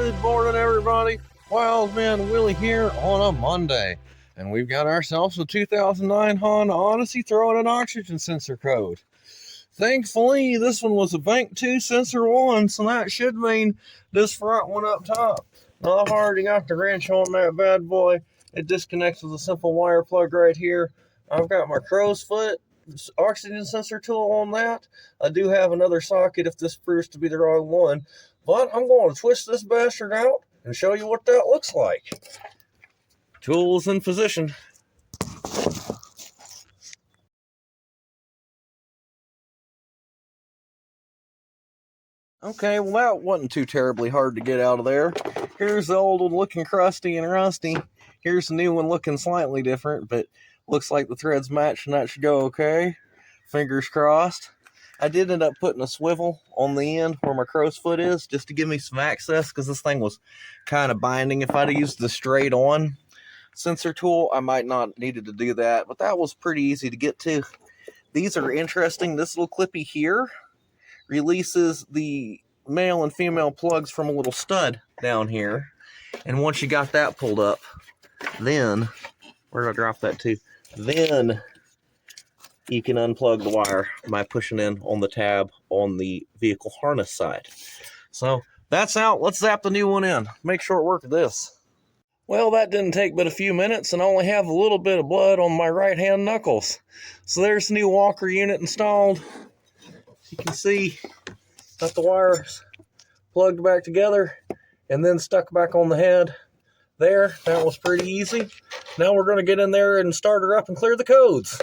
Good morning, everybody. Wildman Willie here on a Monday, and we've got ourselves a 2009 Honda Odyssey throwing an oxygen sensor code. Thankfully, this one was a Bank 2 Sensor 1, so that should mean this front one up top. I've already got the wrench on that bad boy. It disconnects with a simple wire plug right here. I've got my crow's foot oxygen sensor tool on that. I do have another socket if this proves to be the wrong one, but I'm going to twist this bastard out and show you what that looks like. Tools in position. Okay, well that wasn't too terribly hard to get out of there. Here's the old one looking crusty and rusty. Here's the new one looking slightly different, but looks like the threads match and that should go okay. Fingers crossed. I did end up putting a swivel on the end where my crow's foot is just to give me some access because this thing was kind of binding. If I'd have used the straight on sensor tool, I might not needed to do that, but that was pretty easy to get to. These are interesting. This little clippy here releases the male and female plugs from a little stud down here. And once you got that pulled up, then, where did I drop that to? Then you can unplug the wire by pushing in on the tab on the vehicle harness side. So that's out. Let's zap the new one in. Make short work of this. Well, that didn't take but a few minutes, and I only have a little bit of blood on my right hand knuckles. So there's the new Walker unit installed. As you can see, got the wires plugged back together and then stuck back on the head. There, that was pretty easy. Now we're going to get in there and start her up and clear the codes.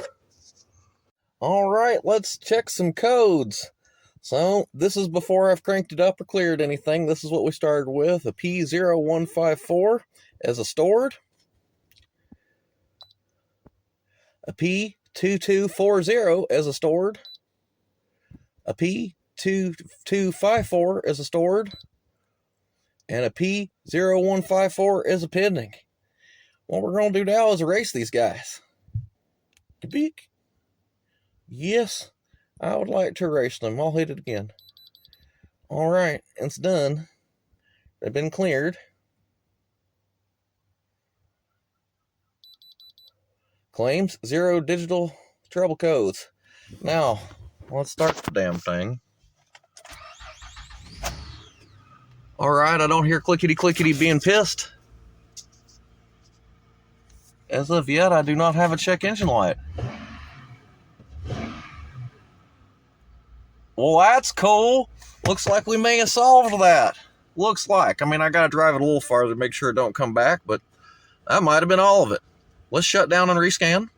All right, let's check some codes. So this is before I've cranked it up or cleared anything. This is what we started with, a P0154 as a stored, a P2240 as a stored, a P2254 as a stored, and a P0154 as a pending. What we're going to do now is erase these guys. Beep. Yes, I would like to erase them. I'll hit it again. All right, it's done. They've been cleared. Claims 0 digital trouble codes. Now, let's start the damn thing. All right, I don't hear clickety-clickety being pissed. As of yet, I do not have a check engine light. Well, that's cool. Looks like we may have solved that. Looks like. I mean, I got to drive it a little farther to make sure it don't come back, but that might have been all of it. Let's shut down and rescan.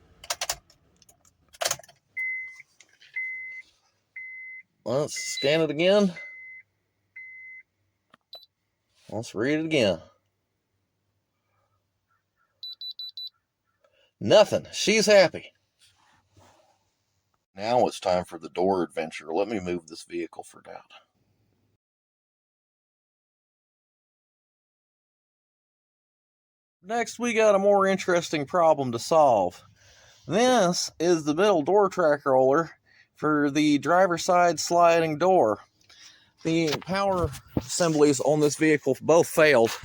Let's scan it again. Let's read it again. Nothing. She's happy. Now it's time for the door adventure. Let me move this vehicle for doubt. Next, we got a more interesting problem to solve. This is the middle door track roller for the driver's side sliding door. The power assemblies on this vehicle both failed,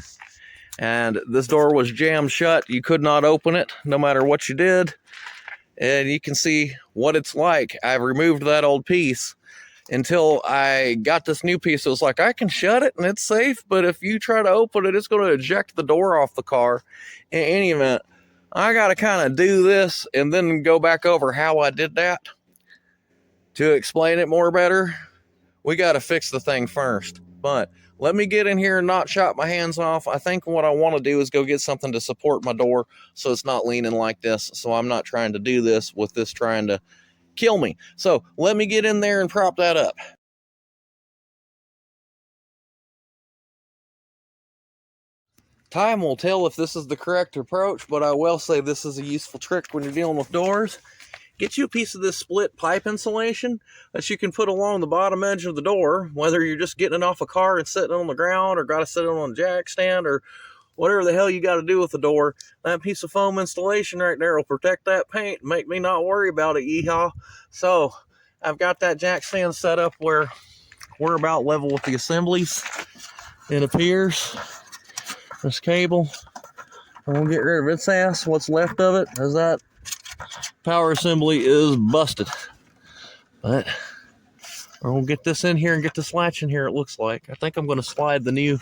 and this door was jammed shut. You could not open it no matter what you did, and you can see what it's like. I've removed that old piece until I got this new piece. It was like, I can shut it and it's safe, but if you try to open it, it's going to eject the door off the car. In any event, I got to kind of do this and then go back over how I did that. To explain it more better, we got to fix the thing first. But let me get in here and not chop my hands off. I think what I want to do is go get something to support my door so it's not leaning like this. So I'm not trying to do this with this trying to kill me. So let me get in there and prop that up. Time will tell if this is the correct approach, but I will say this is a useful trick when you're dealing with doors. Get you a piece of this split pipe insulation that you can put along the bottom edge of the door, whether you're just getting it off a car and sitting on the ground or got to sit it on a jack stand or whatever the hell you got to do with the door. That piece of foam installation right there will protect that paint and make me not worry about it, yeehaw. So I've got that jack stand set up where we're about level with the assemblies. it appears. This cable, I'm gonna get rid of its ass. What's left of it, as that power assembly is busted. But we're gonna get this in here and get this latch in here, it looks like. I think I'm gonna slide the new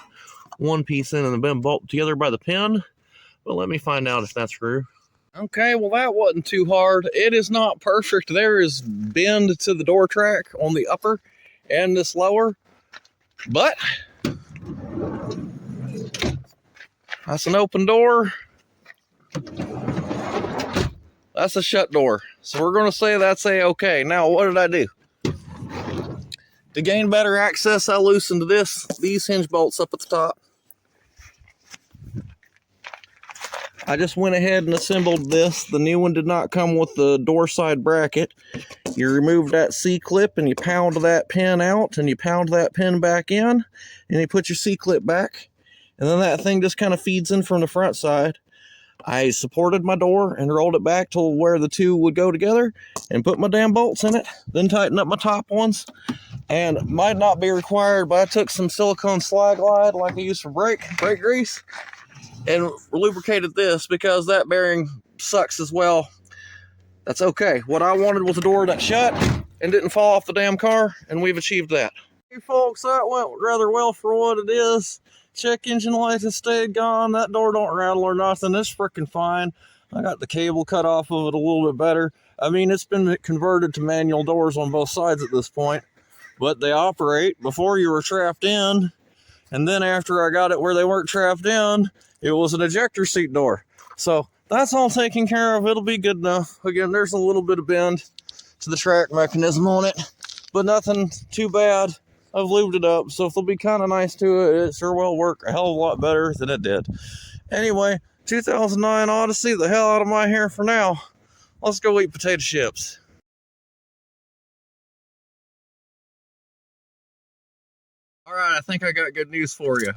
one piece in and then bolt together by the pin, but let me find out if that's true. Okay, well that wasn't too hard. It is not perfect. There is bend to the door track on the upper and this lower, but that's an open door. That's a shut door. So we're going to say that's a-okay. Now, what did I do? To gain better access, I loosened these hinge bolts up at the top. I just went ahead and assembled this. The new one did not come with the door side bracket. You remove that C-clip and you pound that pin out and you pound that pin back in and you put your C-clip back. And then that thing just kind of feeds in from the front side. I supported my door and rolled it back to where the two would go together and put my damn bolts in it. Then tighten up my top ones. And might not be required, but I took some silicone slide glide like I use for brake grease and lubricated this because that bearing sucks as well. That's okay. What I wanted was a door that shut and didn't fall off the damn car, and we've achieved that. Hey folks, that went rather well for what it is. Check engine light has stayed gone. That door don't rattle or nothing. It's freaking fine. I got the cable cut off of it a little bit better. I mean, it's been converted to manual doors on both sides at this point, but they operate. Before you were trapped in, and then after I got it where they weren't trapped in, it was an ejector seat door. So that's all taken care of. It'll be good enough. Again, there's a little bit of bend to the track mechanism on it, but nothing too bad. I've lubed it up, so if they'll be kind of nice to it, it sure will work a hell of a lot better than it did. Anyway, 2009 Odyssey, the hell out of my hair for now. Let's go eat potato chips. All right, I think I got good news for you.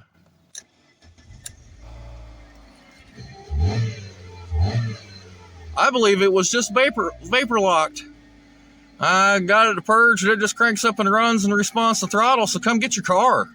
I believe it was just vapor locked. I got it to purge, and it just cranks up and runs in response to throttle, so come get your car.